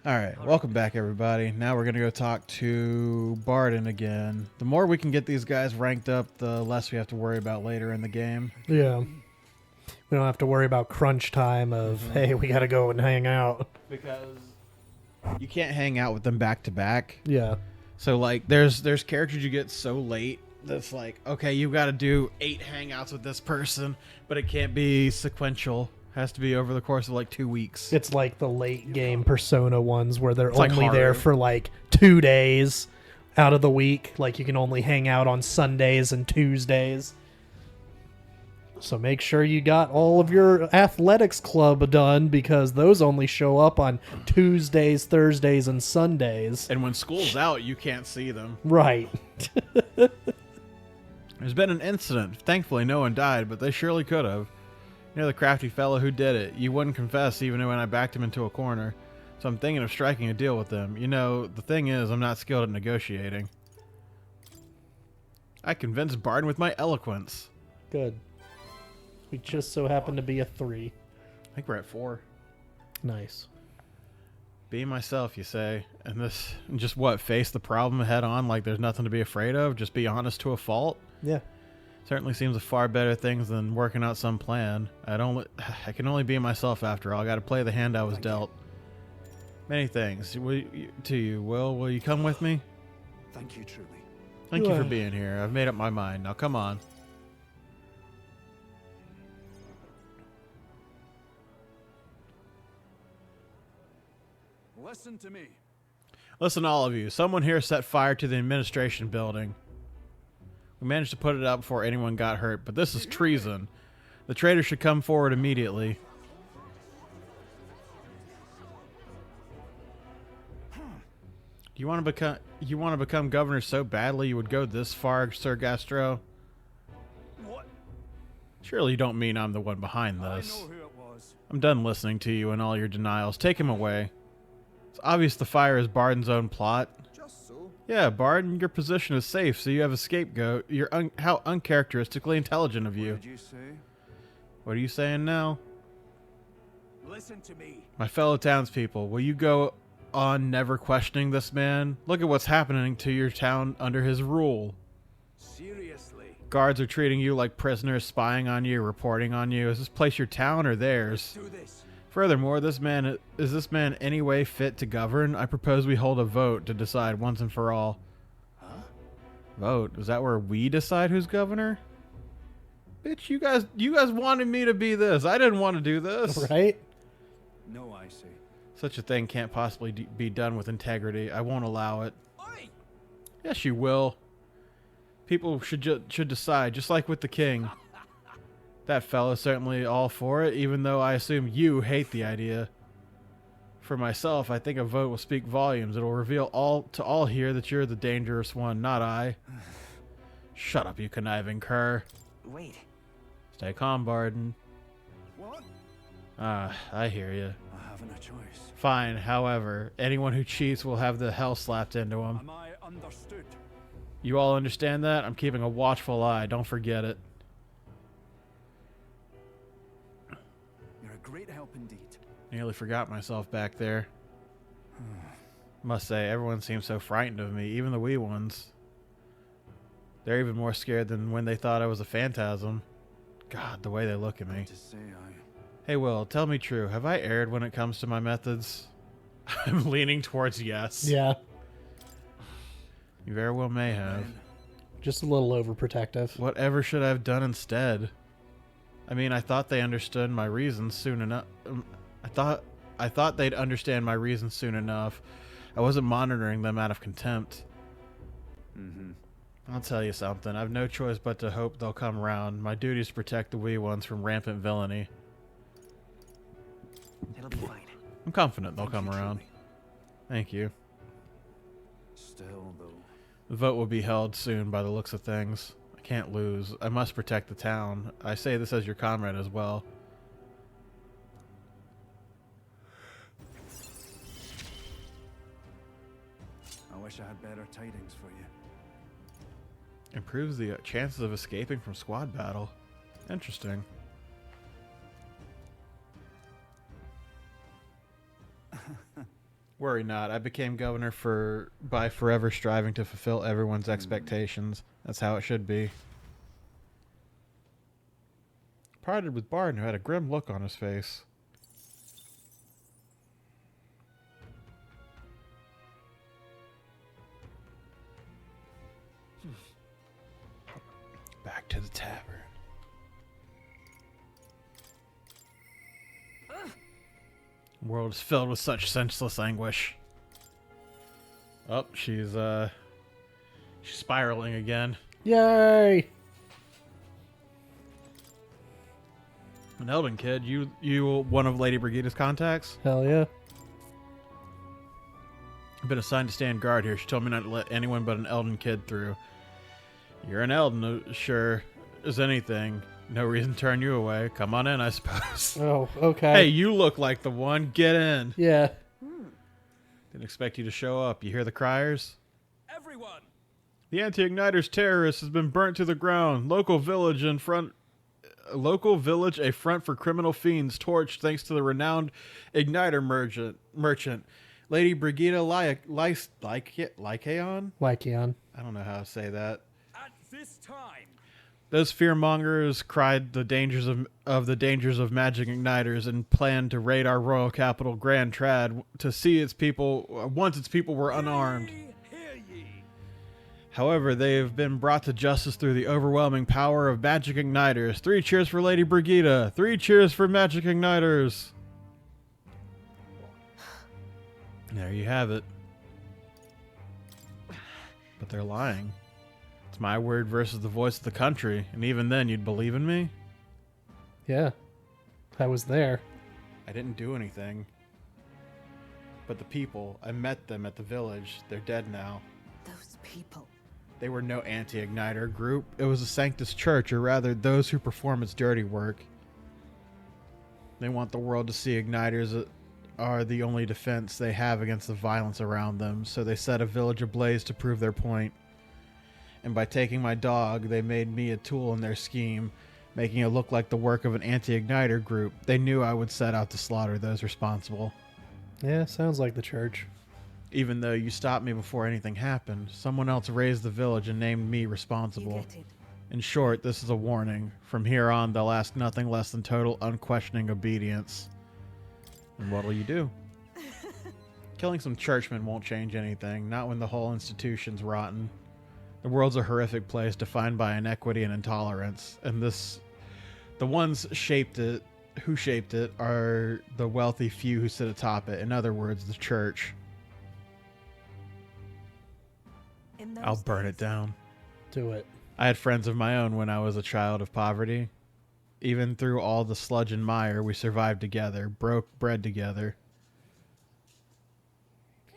Alright, welcome back everybody. Now we're going to go talk to Barden again. The more we can get these guys ranked up, the less we have to worry about later in the game. Yeah. We don't have to worry about crunch time of, hey, we got to go and hang out. Because you can't hang out with them back to back. Yeah. So like there's characters you get so late that's like, okay, you've got to do 8 hangouts with this person, but it can't be sequential. Has to be over the course of like 2 weeks. It's like the late game Persona ones where they're It's like only there Haru. for like 2 days out of the week. Like you can only hang out on Sundays and Tuesdays. So make sure you got all of your athletics club done because those only show up on Tuesdays, Thursdays, and Sundays. And when school's out, you can't see them. Right. There's been an incident. Thankfully, no one died, but they surely could have. You're the crafty fellow who did it. You wouldn't confess even when I backed him into a corner. So I'm thinking of striking a deal with them. You know, the thing is, I'm not skilled at negotiating. I convinced Barden with my eloquence. Good. We just so happen to be a 3. I think we're at 4. Nice. Be myself, you say. And just what, face the problem head on like there's nothing to be afraid of? Just be honest to a fault? Yeah. Certainly seems a far better thing than working out some plan. I can only be myself after all. I got to play the hand I was dealt. Many thanks to you. Will you come with me? Thank you truly. Thank you for being here. I've made up my mind. Now come on. Listen to me. Listen, all of you. Someone here set fire to the administration building. We managed to put it out before anyone got hurt, but this is treason. The traitor should come forward immediately. You want to become governor so badly you would go this far, Sir Gastro? What? Surely you don't mean I'm the one behind this. I know who it was. I'm done listening to you and all your denials. Take him away. It's obvious the fire is Barden's own plot. Just so. Yeah, Barden, your position is safe, so you have a scapegoat. How uncharacteristically intelligent of you. What did you say? What are you saying now? Listen to me. My fellow townspeople, will you go on never questioning this man? Look at what's happening to your town under his rule. Seriously. Guards are treating you like prisoners, spying on you, reporting on you. Is this place your town or theirs? Do this. Furthermore, is this man any way fit to govern? I propose we hold a vote to decide once and for all. Huh? Vote? Is that where we decide who's governor? Bitch, you guys wanted me to be this. I didn't want to do this. Right? No, I say. Such a thing can't possibly be done with integrity. I won't allow it. Oi! Yes, you will. People should decide, just like with the king. That fella's certainly all for it, even though I assume you hate the idea. For myself, I think a vote will speak volumes. It'll reveal to all here that you're the dangerous one, not I. Shut up, you conniving cur. Wait. Stay calm, Barden. What? I hear you. I haven't a choice. Fine, however, anyone who cheats will have the hell slapped into him. Am I understood? You all understand that? I'm keeping a watchful eye. Don't forget it. You're a great help indeed. Nearly forgot myself back there. Must say, everyone seems so frightened of me, even the wee ones. They're even more scared than when they thought I was a phantasm. God, the way they look at me. To say I... Hey, Will, tell me true. Have I erred when it comes to my methods? I'm leaning towards yes. Yeah. You very well may have. Just a little overprotective. Whatever should I have done instead? I mean, I thought they understood my reasons soon enough. I thought they'd understand my reasons soon enough. I wasn't monitoring them out of contempt. Mm-hmm. I'll tell you something. I've no choice but to hope they'll come round. My duty is to protect the wee ones from rampant villainy. It'll be fine. I'm confident they'll come around. Thank you. Still, though. The vote will be held soon by the looks of things. I can't lose. I must protect the town. I say this as your comrade as well. I wish I had better tidings for you. Improves the chances of escaping from squad battle. Interesting. Worry not. I became governor by forever striving to fulfill everyone's expectations. That's how it should be. Parted with Barden, who had a grim look on his face. Back to the tavern. The world is filled with such senseless anguish. Oh, she's spiraling again. Yay! An Elden kid, you one of Lady Brigida's contacts? Hell yeah. I've been assigned to stand guard here. She told me not to let anyone but an Elden kid through. You're an Elden, sure as anything. No reason to turn you away. Come on in, I suppose. Oh, okay. Hey, you look like the one. Get in. Yeah. Didn't expect you to show up. You hear the criers? Everyone! The anti-igniters terrorist has been burnt to the ground. Local village, a front for criminal fiends, torched thanks to the renowned igniter merchant Lady Brigida Lycaon? Lycaon. I don't know how to say that. At this time! Those fearmongers cried the dangers of magic igniters and planned to raid our royal capital, Grand Trad, to see its people once its people were unarmed. Hear ye! However, they have been brought to justice through the overwhelming power of magic igniters. 3 cheers for Lady Brigida. 3 cheers for magic igniters. There you have it. But they're lying. It's my word versus the voice of the country, and even then you'd believe in me? Yeah. I was there. I didn't do anything. But the people, I met them at the village. They're dead now. Those people. They were no anti-igniter group. It was a Sanctus Church, or rather, those who perform its dirty work. They want the world to see igniters are the only defense they have against the violence around them, so they set a village ablaze to prove their point. And by taking my dog, they made me a tool in their scheme, making it look like the work of an anti-igniter group. They knew I would set out to slaughter those responsible. Yeah, sounds like the church. Even though you stopped me before anything happened, someone else raised the village and named me You responsible. get it. In short, this is a warning. From here on, they'll ask nothing less than total, unquestioning obedience. And what'll you do? Killing some churchmen won't change anything, not when the whole institution's rotten. The world's a horrific place defined by inequity and intolerance, and the ones who shaped it are the wealthy few who sit atop it. In other words, the church. In those I'll burn it days, down. Do it. I had friends of my own when I was a child of poverty. Even through all the sludge and mire, we survived together, broke bread together.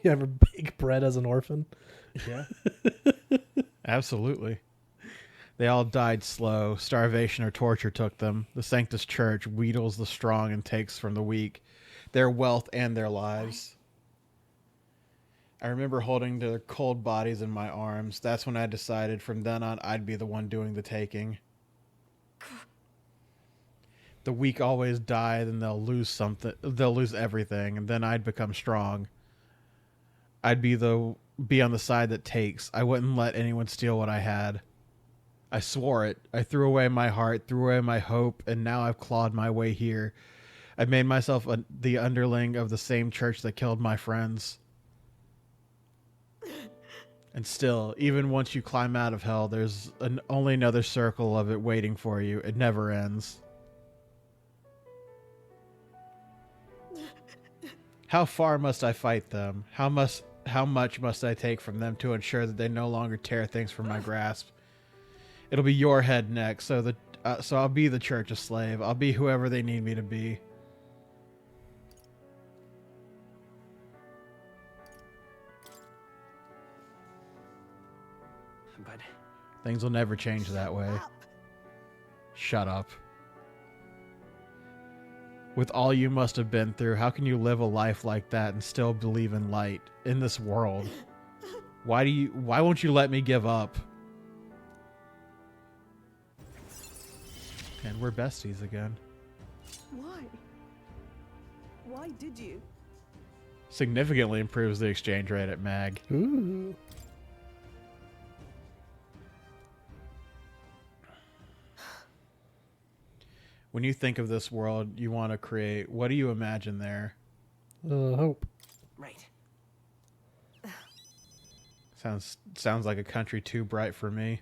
You ever bake bread as an orphan? Yeah. Absolutely. They all died slow. Starvation or torture took them. The Sanctus Church wheedles the strong and takes from the weak, their wealth and their lives. I remember holding their cold bodies in my arms. That's when I decided from then on I'd be the one doing the taking. The weak always die, then they'll lose something. They'll lose everything, and then I'd become strong. I'd be on the side that takes. I wouldn't let anyone steal what I had. I swore it. I threw away my heart, threw away my hope, and now I've clawed my way here. I've made myself the underling of the same church that killed my friends. And still, even once you climb out of hell, there's only another circle of it waiting for you. It never ends. How far must I fight them? How much must I take from them to ensure that they no longer tear things from my grasp? It'll be your head next, so I'll be the church a slave. I'll be whoever they need me to be. But Things will never change that way. up. Shut up. With all you must have been through, how can you live a life like that and still believe in light in this world? Why won't you let me give up? And we're besties again. Why? Why did you? Significantly improves the exchange rate at Mag. Ooh. When you think of this world you want to create, what do you imagine there? Hope. Right. Sounds like a country too bright for me.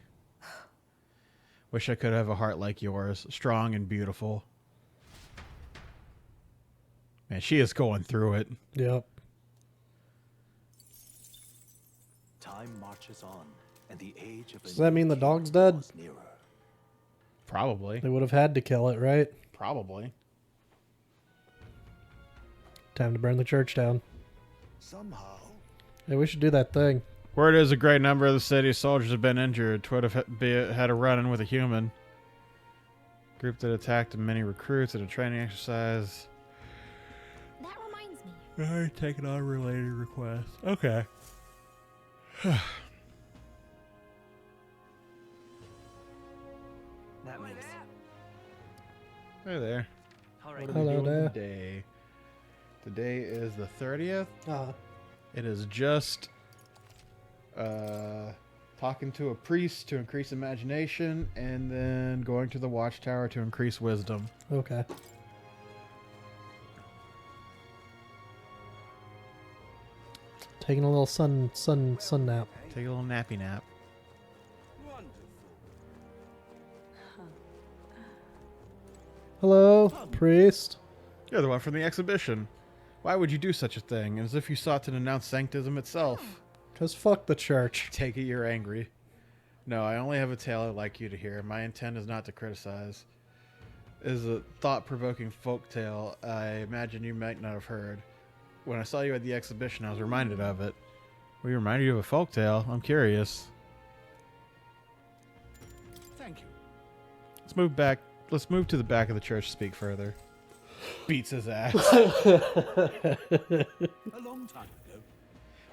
Wish I could have a heart like yours, strong and beautiful. Man, she is going through it. Yep. Time marches on, and the age of Does that mean the dog's dead? draws nearer. Probably. They would have had to kill it, right? Probably. Time to burn the church down. Somehow, Hey, we should do that thing. Word is a great number of the city's soldiers have been injured. Twould have had a run-in with a human. Group that attacked many recruits at a training exercise. That reminds me. Alright, taking on related requests. Okay. That means. Hey there. All right. What are we Hello doing there. today? Today is the 30th. Uh, It is just talking to a priest to increase imagination, and then going to the watchtower to increase wisdom. okay. Taking a little sun nap. Take a little nappy nap. Wonderful. Hello, priest. You're the one from the exhibition. Why would you do such a thing? As if you sought to denounce sanctism itself. Cause fuck the church. Take it you're angry. No, I only have a tale I'd like you to hear. My intent is not to criticize. It is a thought-provoking folk tale I imagine you might not have heard. When I saw you at the exhibition, I was reminded of it. We reminded you of a folk tale? I'm curious. thank you. Let's move back. Let's move to the back of the church to speak further. Beats his ass. A long time ago,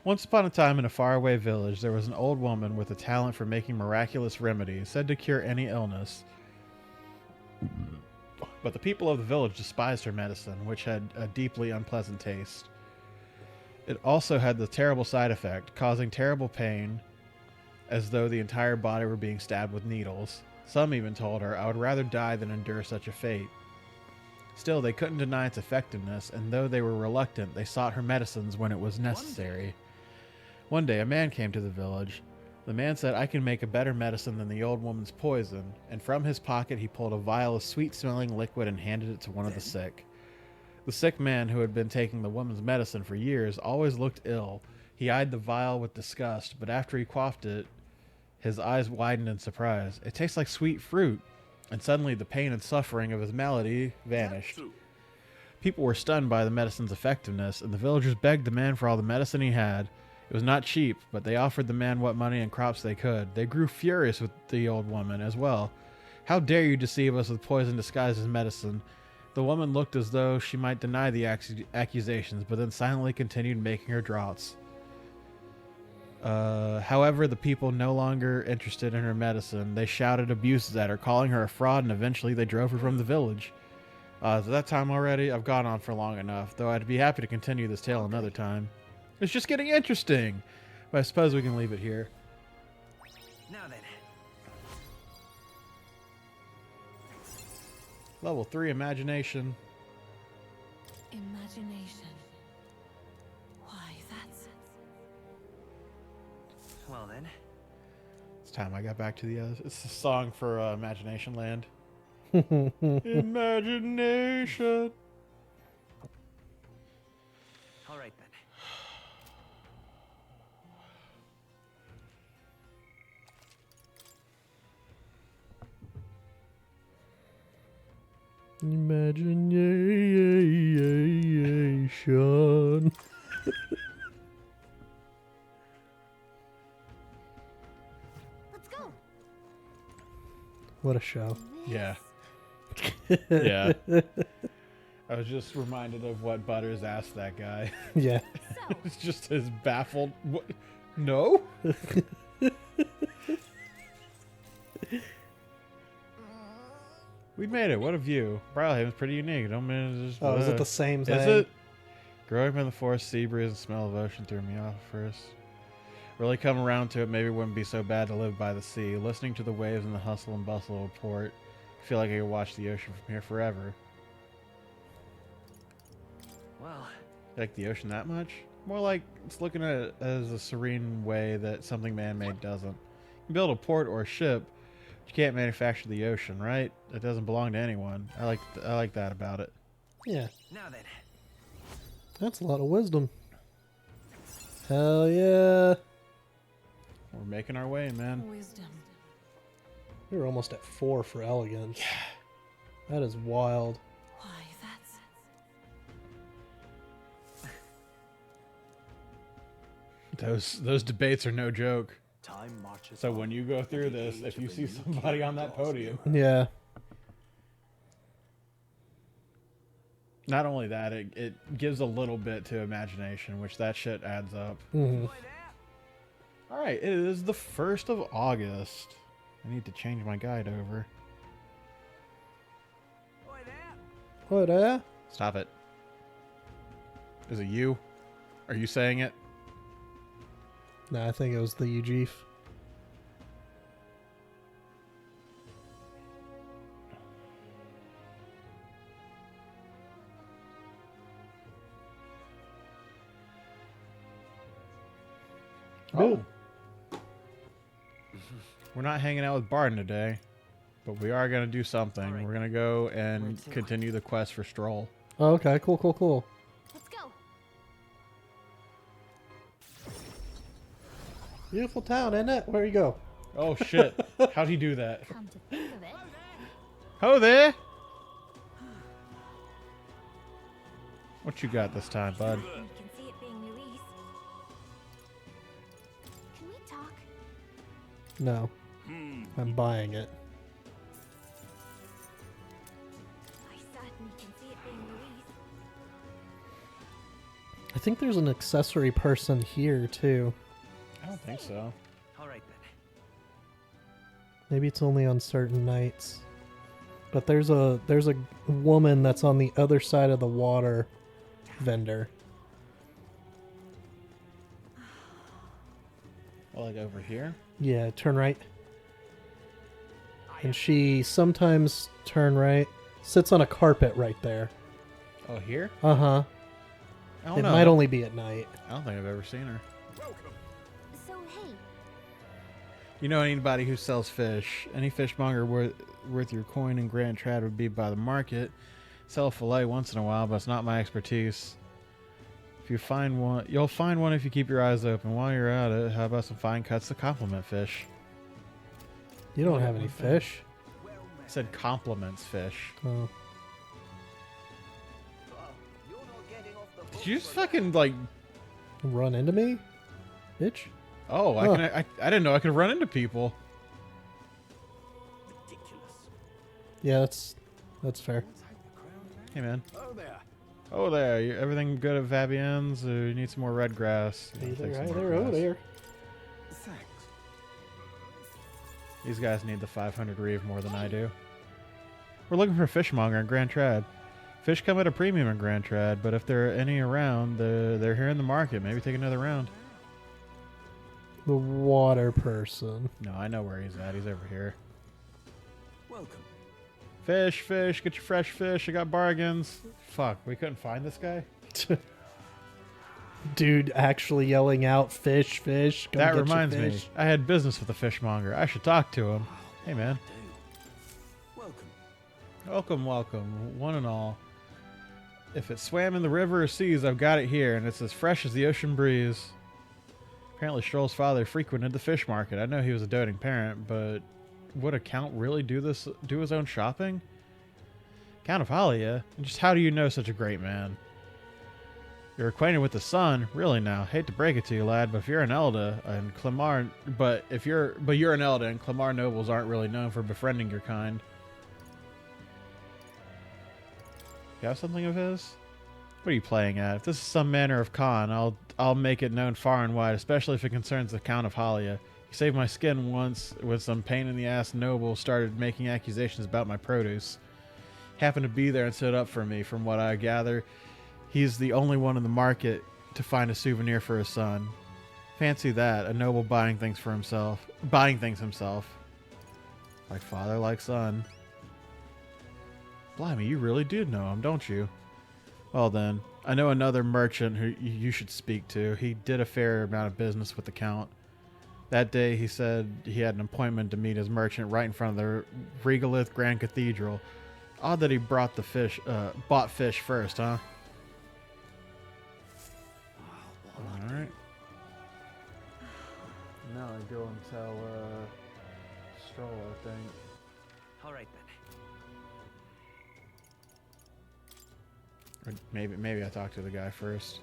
Once upon a time in a faraway village, there was an old woman with a talent for making miraculous remedies, said to cure any illness. But the people of the village despised her medicine, which had a deeply unpleasant taste. It also had the terrible side effect, causing terrible pain, as though the entire body were being stabbed with needles. Some even told her, I would rather die than endure such a fate. Still, they couldn't deny its effectiveness, and though they were reluctant, they sought her medicines when it was necessary. One day, a man came to the village. The man said, I can make a better medicine than the old woman's poison, and from his pocket he pulled a vial of sweet-smelling liquid and handed it to one of the sick. The sick man, who had been taking the woman's medicine for years, always looked ill. He eyed the vial with disgust, but after he quaffed it, his eyes widened in surprise. It tastes like sweet fruit, and suddenly the pain and suffering of his malady vanished. true. People were stunned by the medicine's effectiveness, and the villagers begged the man for all the medicine he had. It was not cheap, but they offered the man what money and crops they could. They grew furious with the old woman as well. How dare you deceive us with poison disguised as medicine? The woman looked as though she might deny the accusations, but then silently continued making her draughts. However, the people no longer interested in her medicine. They shouted abuses at her, calling her a fraud, and eventually they drove her from the village. Is that time already? I've gone on for long enough, though I'd be happy to continue this tale another time. It's just getting interesting. But I suppose we can leave it here. Now then. Level 3 imagination. Imagination. Why, that's... Well then. It's time I got back to the other. It's a song for Imagination Land. Imagination. All right then. Imagination. Let's go. What a show. Yeah. Yeah. I was just reminded of what Butters asked that guy. Yeah. So, It's just his baffled. What? No? We made it. What a view. Brilhaven's pretty unique. Don't mean it's just. Oh, is it the same thing? Is it? Growing up in the forest, sea breeze, and smell of ocean threw me off at first. Really come around to it, maybe it wouldn't be so bad to live by the sea. Listening to the waves and the hustle and bustle of port, I feel like I could watch the ocean from here forever. Well, You like the ocean that much? More like it's looking at it as a serene way that something man-made doesn't. You can build a port or a ship, but you can't manufacture the ocean, right? It doesn't belong to anyone. I like that about it. Yeah, now then. that's a lot of wisdom. Hell yeah. We're making our way, man. Wisdom. We were almost at 4 for elegance. Yeah. That is wild. Why, that's... Those debates are no joke. Time marches So on, when you go through and the this, age if of you the see new somebody king on that draws podium, near. Yeah. not only that, it gives a little bit to imagination, which that shit adds up. Mm-hmm. All right, it is the 1st of August. I need to change my guide over. What, Stop it. Is it you? Are you saying it? Nah, I think it was the Ujif. Oh. We're not hanging out with Barden today, but we are going to do something. All right. We're going to go and Where to? continue the quest for Stroll. Oh, okay, cool, cool, cool. Let's go. Beautiful town, isn't it? Where you go? Oh, shit. How'd he do that? Come to think of it. Ho there! What you got this time, bud? You can see it being released. Can we talk? No. I'm buying it. I certainly can see it being released. I think there's an accessory person here, too. I don't think so. All right then. Maybe it's only on certain nights. But there's a woman that's on the other side of the water vendor. Well, like over here? Yeah, turn right. And she sometimes turn right. Sits on a carpet right there. Oh, here? Uh-huh. I don't It know. might only be at night. I don't think I've ever seen her. So, hey, You know anybody who sells fish? Any fishmonger worth your coin in Grand Trad would be by the market. Sell a fillet once in a while, but it's not my expertise. If you find one, you'll find one if you keep your eyes open. While you're at it, how about some fine cuts to complement fish? You don't have any fish. I said compliments fish. Oh. Did you just fucking like? Run into me? Bitch? Oh, Huh. I didn't know I could run into people. Yeah, that's fair. Hey man. Oh there. Oh there, everything good at Vabienne's? Or you need some more red grass? Hey I'll there, take some hey more there, oh grass. there. Thanks. These guys need the 500 reeve more than I do. We're looking for a fishmonger in Grand Trad. Fish come at a premium in Grand Trad, but if there are any around, they're here in the market. Maybe take another round. The water person. No, I know where he's at. He's over here. Welcome. Fish, get your fresh fish. I got bargains. Fuck, we couldn't find this guy? Dude actually yelling out, fish, fish. Come That get your reminds me. fish. I had business with the fishmonger. I should talk to him. Hey, man. Welcome. Welcome, one and all. If it swam in the river or seas, I've got it here, and it's as fresh as the ocean breeze. Apparently, Stroll's father frequented the fish market. I know he was a doting parent, but would a count really do his own shopping? Count of Halia? Just how do you know such a great man? You're acquainted with the son, really now. Hate to break it to you, lad, but if you're an Elda and Clemar, you're an Elda and Clemar nobles aren't really known for befriending your kind. You have something of his? What are you playing at? If this is some manner of con, I'll make it known far and wide, especially if it concerns the Count of Halia. He saved my skin once when some pain-in-the-ass noble started making accusations about my produce. Happened to be there and stood up for me. From what I gather, He's the only one in the market to find a souvenir for his son. Fancy that, a noble buying things himself. Like father, like son. Blimey, you really do know him, don't you? Well then, I know another merchant who you should speak to. He did a fair amount of business with the Count. That day he said he had an appointment to meet his merchant right in front of the Regalith Grand Cathedral. Odd that he bought fish first, huh? Alright. Now I go and tell Stroll, I think. All right then. Or maybe I talk to the guy first.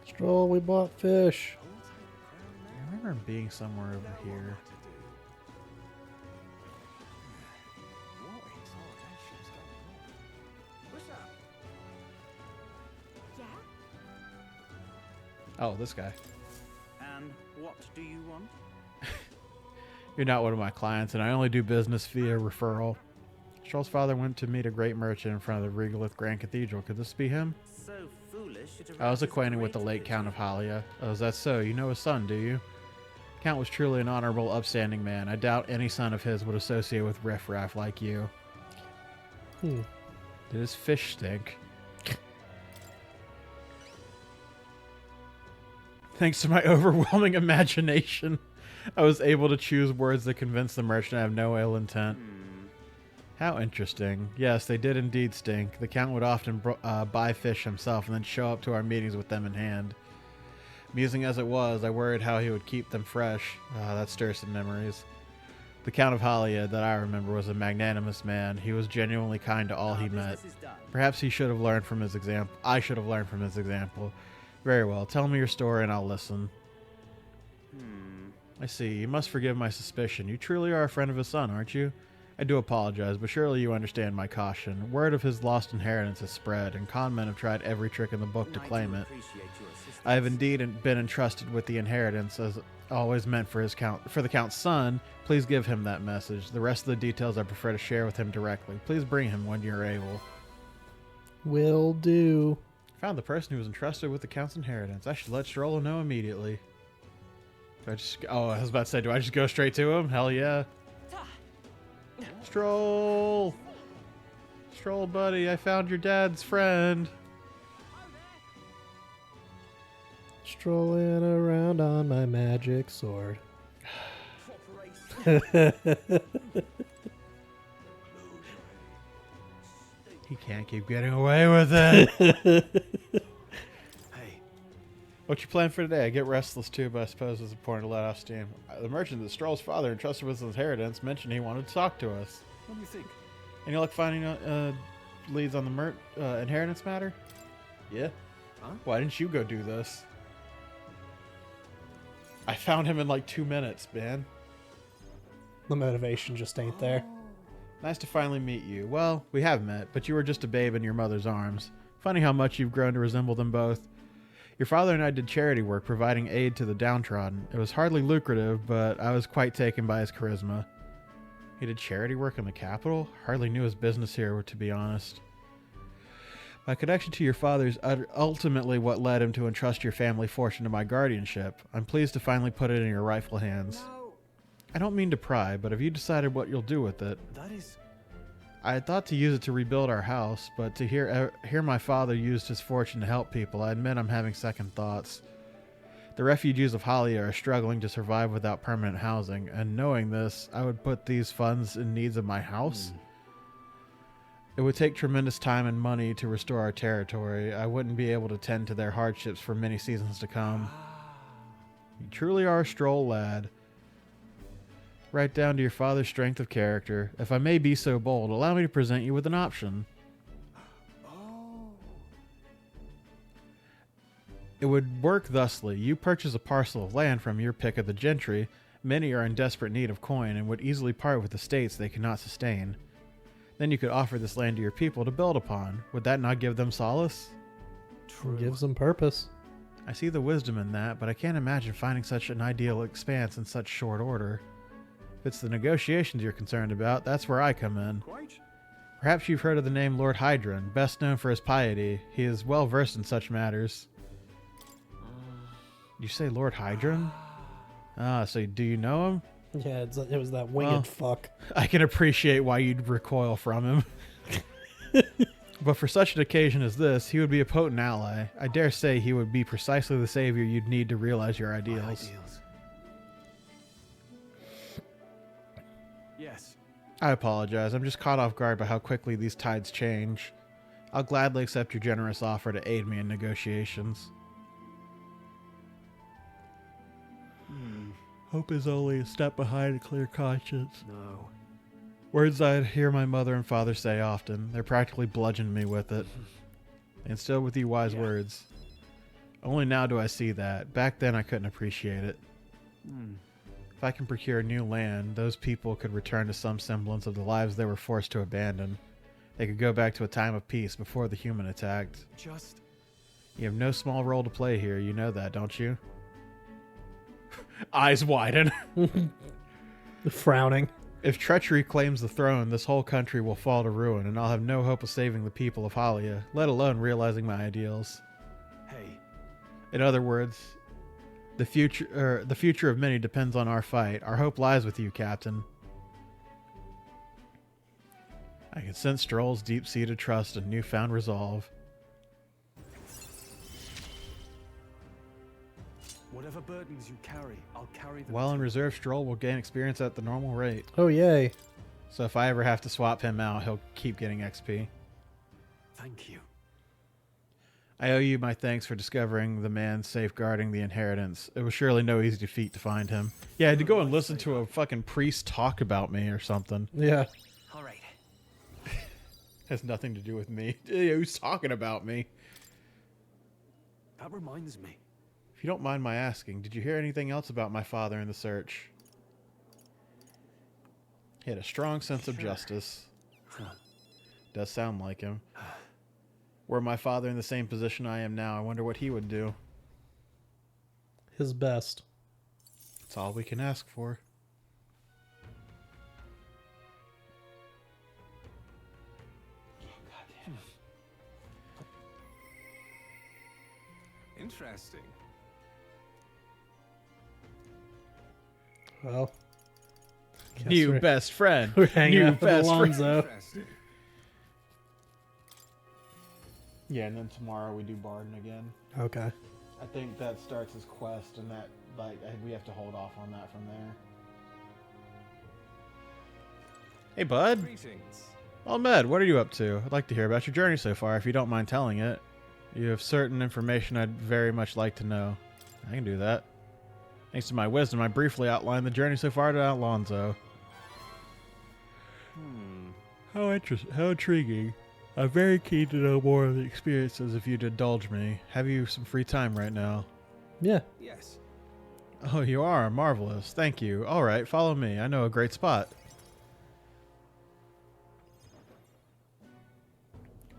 Stroll, we bought fish. I remember him being somewhere over here. Yeah? Oh, this guy. And what do you want? You're not one of my clients, and I only do business via referral. Stroll's father went to meet a great merchant in front of the Regalith Grand Cathedral. Could this be him? So foolish. I was acquainted with the late Count of Halia. Oh, is that so? You know his son, do you? Count was truly an honorable, upstanding man. I doubt any son of his would associate with riffraff like you. Did his fish stink? Thanks to my overwhelming imagination, I was able to choose words that convinced the merchant I have no ill intent. How interesting. Yes, they did indeed stink. The Count would often buy fish himself and then show up to our meetings with them in hand. Amusing as it was, I worried how he would keep them fresh. That stirs some memories. The Count of Halia, that I remember, was a magnanimous man. He was genuinely kind to all he met. Perhaps he should have learned from his example. I should have learned from his example. Very well. Tell me your story and I'll listen. I see. You must forgive my suspicion. You truly are a friend of his son, aren't you? I do apologize, but surely you understand my caution. Word of his lost inheritance has spread, and con men have tried every trick in the book to claim it. I have indeed been entrusted with the inheritance, as always meant for the Count's son. Please give him that message. The rest of the details I prefer to share with him directly. Please bring him when you're able. Will do. Found the person who was entrusted with the Count's inheritance. I should let Strollo know immediately. I was about to say, do I just go straight to him? Hell yeah. Stroll, buddy, I found your dad's friend. Strolling around on my magic sword. He can't keep getting away with it. Hey, What you plan for today? I get restless too, but I suppose it's important to let off steam. The merchant that Stroll's father entrusted with his inheritance mentioned he wanted to talk to us. what do you think? Any luck finding leads on the inheritance matter? Yeah. Huh? Why didn't you go do this? I found him in like 2 minutes, man. The motivation just ain't there. Nice to finally meet you. Well, we have met, but you were just a babe in your mother's arms. Funny how much you've grown to resemble them both. Your father and I did charity work providing aid to the downtrodden. It was hardly lucrative, but I was quite taken by his charisma. He did charity work in the capital? Hardly knew his business here, to be honest. My connection to your father is ultimately what led him to entrust your family fortune to my guardianship. I'm pleased to finally put it in your rightful hands. I don't mean to pry, but have you decided what you'll do with it? That is... I had thought to use it to rebuild our house, but to hear my father used his fortune to help people, I admit I'm having second thoughts. The refugees of Halia are struggling to survive without permanent housing, and knowing this, I would put these funds in needs of my house. It would take tremendous time and money to restore our territory. I wouldn't be able to tend to their hardships for many seasons to come. You truly are a Stroll lad. Right down to your father's strength of character. If I may be so bold, allow me to present you with an option. It would work thusly. You purchase a parcel of land from your pick of the gentry. Many are in desperate need of coin and would easily part with estates they cannot sustain. Then you could offer this land to your people to build upon. Would that not give them solace? Gives them purpose. I see the wisdom in that, but I can't imagine finding such an ideal expanse in such short order. If it's the negotiations you're concerned about, that's where I come in. Quite. Perhaps you've heard of the name Lord Hydron, best known for his piety. He is well versed in such matters. You say Lord Hydron? Ah, so do you know him? Yeah, it was that winged fuck. I can appreciate why you'd recoil from him. But for such an occasion as this, he would be a potent ally. I dare say he would be precisely the savior you'd need to realize your ideals. Yes. I apologize. I'm just caught off guard by how quickly these tides change. I'll gladly accept your generous offer to aid me in negotiations. Hope is only a step behind a clear conscience. No. Words I hear my mother and father say often. They're practically bludgeoned me with it. And still with you wise words. Only now do I see that. Back then I couldn't appreciate it. If I can procure new land, those people could return to some semblance of the lives they were forced to abandon. They could go back to a time of peace before the human attacked. Just... You have no small role to play here, you know that, don't you? Eyes widen. Frowning. If treachery claims the throne, this whole country will fall to ruin, and I'll have no hope of saving the people of Halia, let alone realizing my ideals. Hey. In other words, the future of many depends on our fight. Our hope lies with you, Captain. I can sense Stroll's deep-seated trust and newfound resolve. Whatever burdens you carry, I'll carry them. While in too. reserve, Stroll will gain experience at the normal rate. Oh, yay. So if I ever have to swap him out, he'll keep getting XP. Thank you. I owe you my thanks for discovering the man safeguarding the inheritance. It was surely no easy feat to find him. Yeah, I had to go and listen to a fucking priest talk about me or something. Yeah. All right. Has nothing to do with me. Who's talking about me? That reminds me. If you don't mind my asking, did you hear anything else about my father in the search? He had a strong sense of justice. Does sound like him. Were my father in the same position I am now, I wonder what he would do. His best. That's all we can ask for. Interesting. Well. guess New we're- best friend. We're hanging New out with best friend. Alonzo. Interesting. Yeah, and then tomorrow we do Barden again. Okay. I think that starts his quest, and that we have to hold off on that from there. Hey, bud. Greetings. Ahmed, what are you up to? I'd like to hear about your journey so far, if you don't mind telling it. You have certain information I'd very much like to know. I can do that. Thanks to my wisdom, I briefly outlined the journey so far to Alonzo. How intriguing. I'm very keen to know more of the experiences if you'd indulge me. Have you some free time right now? Yeah. Yes. Oh, you are? Marvelous. Thank you. All right, follow me. I know a great spot.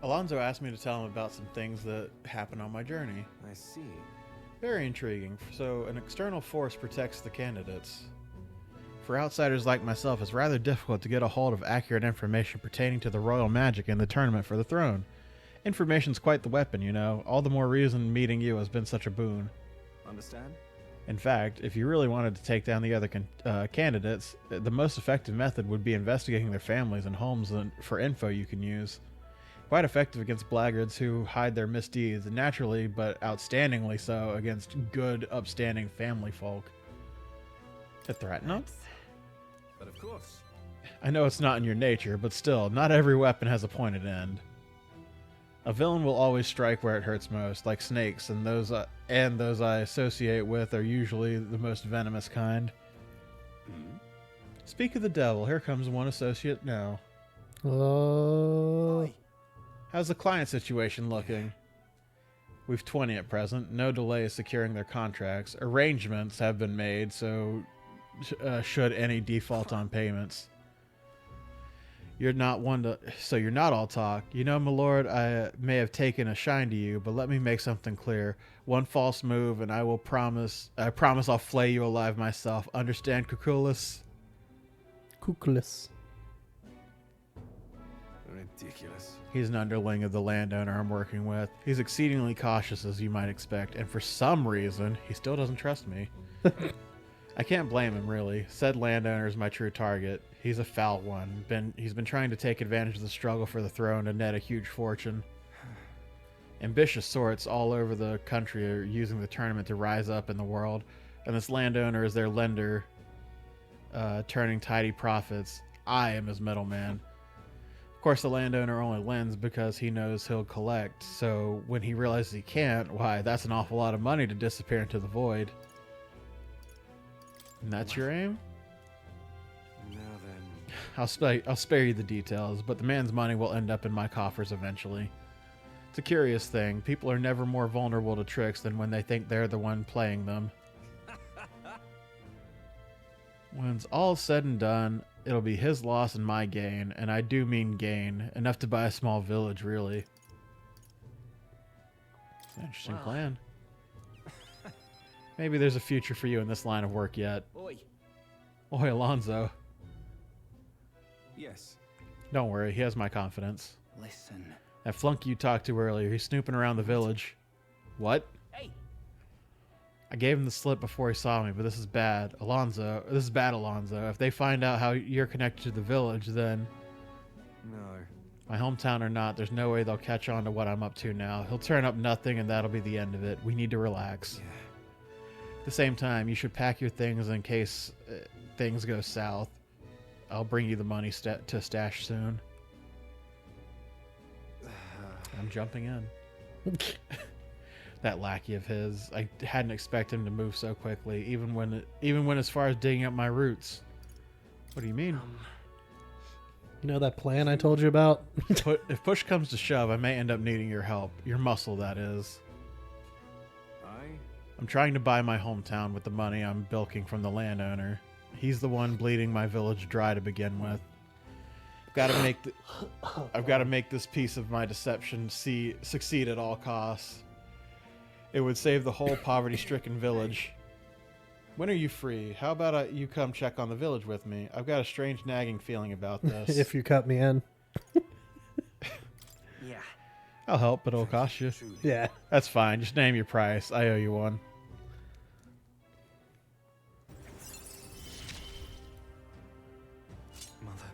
Alonzo asked me to tell him about some things that happened on my journey. I see. Very intriguing. So, an external force protects the candidates. For outsiders like myself, it's rather difficult to get a hold of accurate information pertaining to the royal magic in the tournament for the throne. Information's quite the weapon, you know. All the more reason meeting you has been such a boon. Understand? In fact, if you really wanted to take down the other candidates, the most effective method would be investigating their families and homes for info you can use. Quite effective against blackguards who hide their misdeeds, and naturally, but outstandingly so, against good, upstanding family folk. To threaten them? But of course. I know it's not in your nature, but still, not every weapon has a pointed end. A villain will always strike where it hurts most, like snakes, and those I associate with are usually the most venomous kind. Speak of the devil, here comes one associate now. How's the client situation looking? We've 20 at present. No delay securing their contracts. Arrangements have been made, so should any default on payments. You're not all talk. You know, my lord, I may have taken a shine to you, but let me make something clear. One false move, and I promise I'll flay you alive myself. Understand, Cuculus? Cuculus. Ridiculous. He's an underling of the landowner I'm working with. He's exceedingly cautious, as you might expect, and for some reason, he still doesn't trust me. I can't blame him, really. Said landowner is my true target. He's a foul one. He's been trying to take advantage of the struggle for the throne to net a huge fortune. Ambitious sorts all over the country are using the tournament to rise up in the world, and this landowner is their lender, turning tidy profits. I am his middleman. Of course, the landowner only lends because he knows he'll collect, so when he realizes he can't, why, that's an awful lot of money to disappear into the void. And that's your aim? Now then. I'll spare you the details, but the man's money will end up in my coffers eventually. It's a curious thing. People are never more vulnerable to tricks than when they think they're the one playing them. When it's all said and done, it'll be his loss and my gain, and I do mean gain. Enough to buy a small village, really. It's an interesting plan. Maybe there's a future for you in this line of work yet. Oi. Oi, Alonzo. Yes. Don't worry, he has my confidence. Listen. That flunky you talked to earlier, he's snooping around the village. What? Hey. I gave him the slip before he saw me, but this is bad. Alonzo, this is bad, Alonzo. If they find out how you're connected to the village, then... No. My hometown or not, there's no way they'll catch on to what I'm up to now. He'll turn up nothing and that'll be the end of it. We need to relax. Yeah. At the same time, you should pack your things in case things go south. I'll bring you the money to stash soon. I'm jumping in. That lackey of his, I hadn't expected him to move so quickly, even when as far as digging up my roots. What do you mean? You know that plan I told you about? If push comes to shove, I may end up needing your help. Your muscle, that is. I'm trying to buy my hometown with the money I'm bilking from the landowner. He's the one bleeding my village dry to begin with. I've got to make this piece of my deception succeed at all costs. It would save the whole poverty-stricken village. When are you free? How about you come check on the village with me? I've got a strange nagging feeling about this. If you cut me in. Yeah. I'll help, but it'll cost you. Yeah. That's fine. Just name your price. I owe you one. Mother.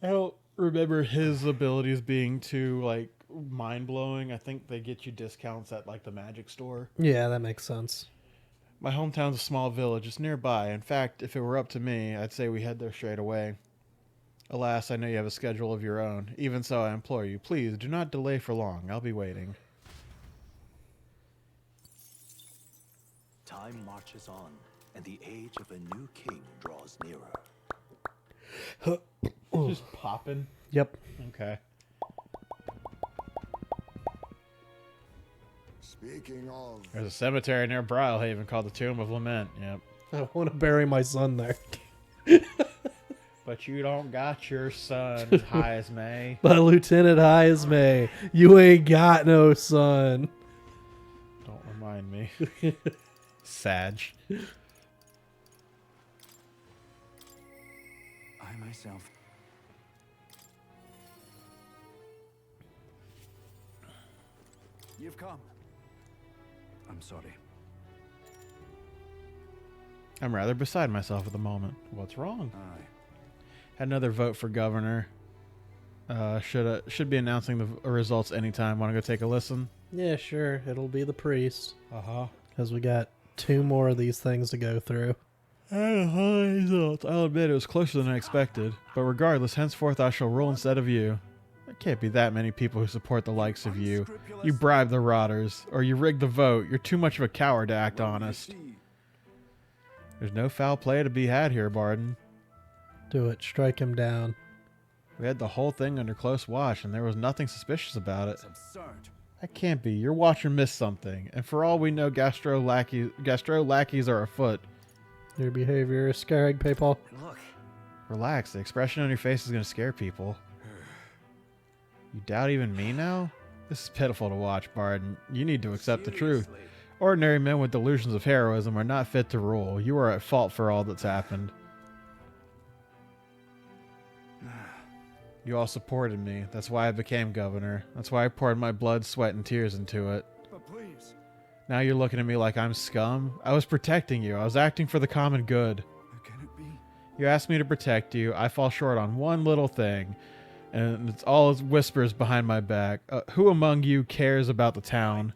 I don't remember his abilities being too, like, mind-blowing. I think they get you discounts at, like, the magic store. Yeah, that makes sense. My hometown's a small village. It's nearby. In fact, if it were up to me, I'd say we head there straight away. Alas, I know you have a schedule of your own. Even so, I implore you, please, do not delay for long. I'll be waiting. Time marches on, and the age of a new king draws nearer. Just popping? Yep. Okay. Speaking of, There's a cemetery near Brylehaven called the Tomb of Lament. Yep. I want to bury my son there. But you don't got your son, high as May. But Lieutenant High as May, you ain't got no son. Don't remind me. Sag. I myself. You've come. I'm sorry. I'm rather beside myself at the moment. What's wrong? Aye. Had another vote for governor. Should be announcing the results anytime. Want to go take a listen? Yeah, sure. It'll be the priest. Uh-huh. Because we got 2 more of these things to go through. I'll admit it was closer than I expected. But regardless, henceforth I shall rule instead of you. There can't be that many people who support the likes of you. You bribe the rotters, or you rig the vote. You're too much of a coward to act honest. There's no foul play to be had here, Barden. Do it. Strike him down. We had the whole thing under close watch, and there was nothing suspicious about it. It's absurd. That can't be. Your watcher missed something. And for all we know, gastro lackeys are afoot. Your behavior is scaring people. And look. Relax. The expression on your face is going to scare people. You doubt even me now? This is pitiful to watch, Barden. You need to accept the truth. Seriously. Ordinary men with delusions of heroism are not fit to rule. You are at fault for all that's happened. You all supported me. That's why I became governor. That's why I poured my blood, sweat, and tears into it. But please, Now you're looking at me like I'm scum? I was protecting you. I was acting for the common good. how can it be? You asked me to protect you. I fall short on one little thing. And it's all whispers behind my back. Who among you cares about the town?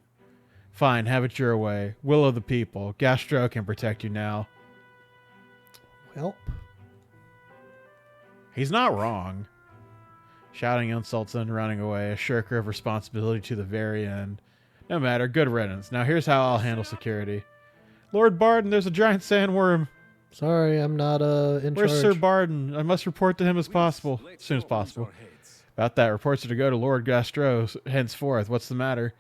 Fine, have it your way. Will of the people. Gastro can protect you now. Well, He's not wrong. Shouting insults and running away, a shirker of responsibility to the very end. No matter, good riddance. Now here's how I'll handle security. Lord Barden, there's a giant sandworm. sorry, I'm not in Where's charge. Sir Barden? I must report to him as possible. As soon as possible. About that, reports are to go to Lord Gastro henceforth. What's the matter?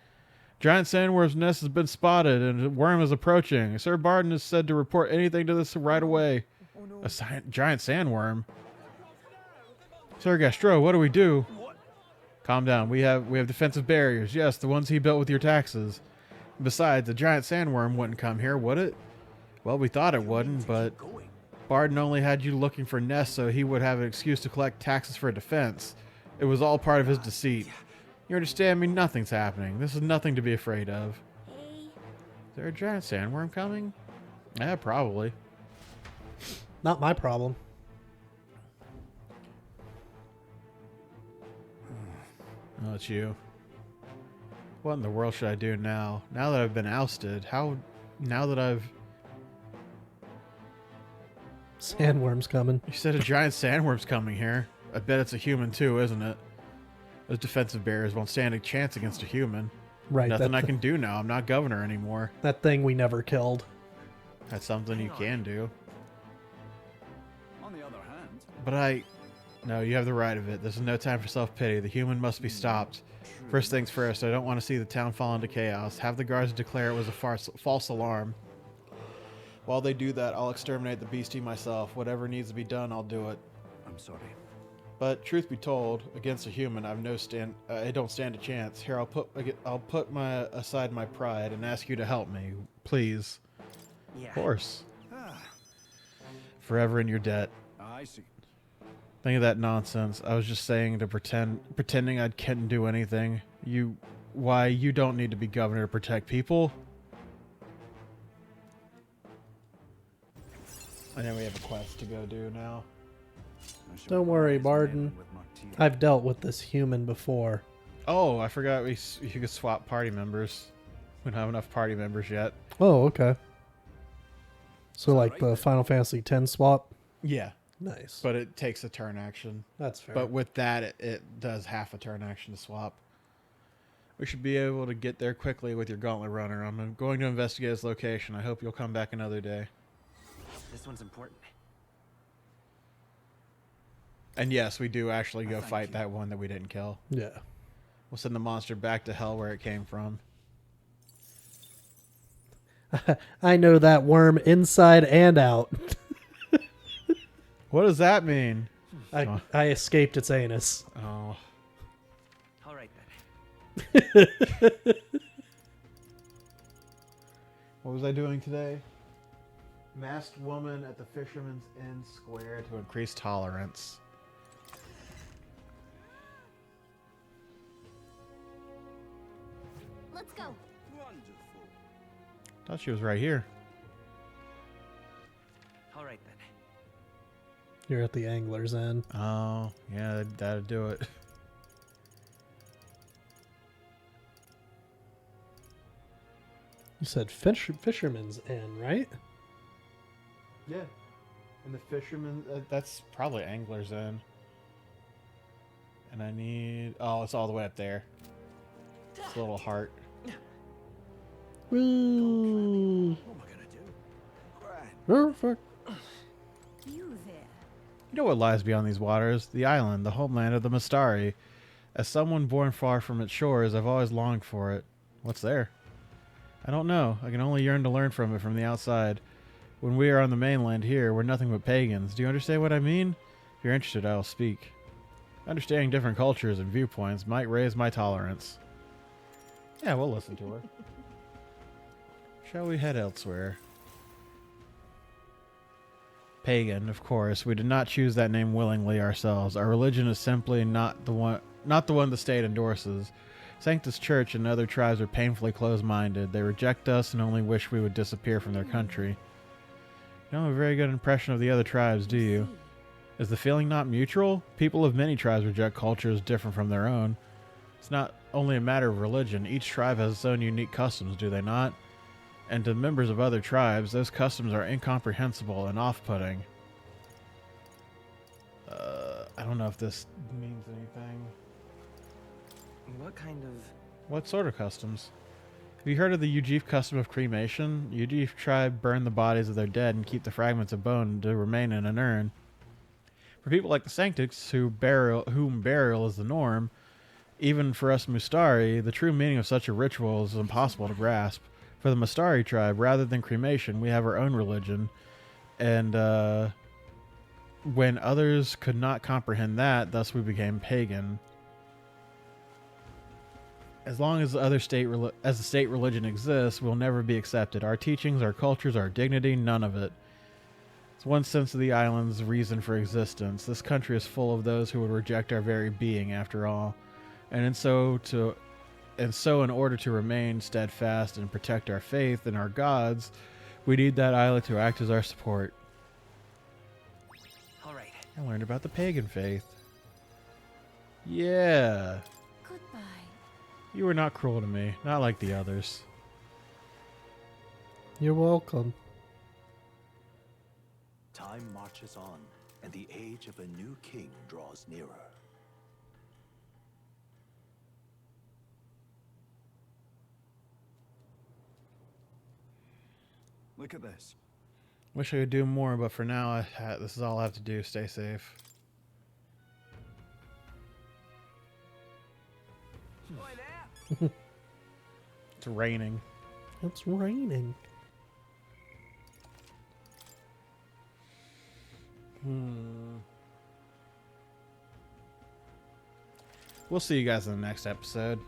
Giant sandworm's nest has been spotted, and a worm is approaching. Sir Barden is said to report anything to this right away. A giant sandworm? Sir Gastro, what do we do? Calm down. We have defensive barriers. Yes, the ones he built with your taxes. Besides, a giant sandworm wouldn't come here, would it? Well, we thought it wouldn't, but Barden only had you looking for nests so he would have an excuse to collect taxes for defense. It was all part of his deceit. You understand me? Nothing's happening. This is nothing to be afraid of. Hey, Is there a giant sandworm coming? Yeah, probably. Not my problem. Oh, it's you. What in the world should I do now? Now that I've been ousted, now that I've... Sandworm's coming. You said a giant sandworm's coming here. I bet it's a human too, isn't it? Those defensive barriers won't stand a chance against a human. Right. Nothing I can do now. I'm not governor anymore. That thing we never killed. That's something you can do. On the other hand, But No, you have the right of it. This is no time for self-pity. The human must be stopped. First things first, I don't want to see the town fall into chaos. Have the guards declare it was a false alarm. While they do that, I'll exterminate the beastie myself. Whatever needs to be done, I'll do it. I'm sorry. But truth be told, against a human, I don't stand a chance. Here, I'll put aside my pride and ask you to help me, please. Yeah. Of course. Ah, Forever in your debt. I see. Think of that nonsense. I was just saying to pretending I couldn't do anything. You don't need to be governor to protect people. And then we have a quest to go do now. I shall Don't worry, rise Barden. men with Martina. I've dealt with this human before. Oh, I forgot you could swap party members. We don't have enough party members yet. Oh, okay. So like the Final Fantasy X swap? Yeah, Nice. but it takes a turn action. That's fair. But with that, it does half a turn action to swap. We should be able to get there quickly with your gauntlet runner. I'm going to investigate his location. I hope you'll come back another day. This one's important. And yes, we do actually go thank fight you. that one that we didn't kill. yeah. We'll send the monster back to hell where it came from. I know that worm inside and out. What does that mean? I escaped its anus. Oh, All right then. what was I doing today? Masked woman at the Fisherman's Inn Square to increase tolerance. let's go. Wonderful. Thought she was right here. All right then. You're at the angler's end. Oh, yeah, that'd do it. You said fisherman's inn, right? Yeah. And the Fisherman, that's probably Angler's Inn. And I need, oh, it's all the way up there. It's a little heart. Woo. What am I gonna do? Grand. Perfect. You there. You know what lies beyond these waters? The island, the homeland of the Mistari. As someone born far from its shores, I've always longed for it. What's there? I don't know. I can only yearn to learn from it from the outside. When we are on the mainland here, we're nothing but pagans. Do you understand what I mean? If you're interested, I will speak. Understanding different cultures and viewpoints might raise my tolerance. Yeah, we'll listen to her. Shall we head elsewhere? Pagan, of course. We did not choose that name willingly ourselves. Our religion is simply not the one the state endorses. Sanctus Church and other tribes are painfully closed-minded. They reject us and only wish we would disappear from their country. You don't have a very good impression of the other tribes, do you? Is the feeling not mutual? People of many tribes reject cultures different from their own. It's not only a matter of religion. Each tribe has its own unique customs, do they not? And to members of other tribes, those customs are incomprehensible and off-putting. I don't know if this means anything. What kind of... What sort of customs? Have you heard of the Ujif custom of cremation? Ujif tribe burn the bodies of their dead and keep the fragments of bone to remain in an urn. For people like the Sanctics, whom burial is the norm, even for us Mustari, the true meaning of such a ritual is impossible to grasp. For the Mustari tribe, rather than cremation, we have our own religion, and when others could not comprehend that, thus we became pagan. As long as the state religion exists, we'll never be accepted. Our teachings, our cultures, our dignity, none of it. It's one sense of the island's reason for existence. This country is full of those who would reject our very being, after all, and so in order to remain steadfast and protect our faith in our gods, we need that island to act as our support. All right. I learned about the pagan faith. Yeah. Goodbye. You were not cruel to me, not like the others. You're welcome. Time marches on, and the age of a new king draws nearer. Look at this. Wish I could do more, but for now, this is all I have to do. Stay safe. It's raining. It's raining. We'll see you guys in the next episode.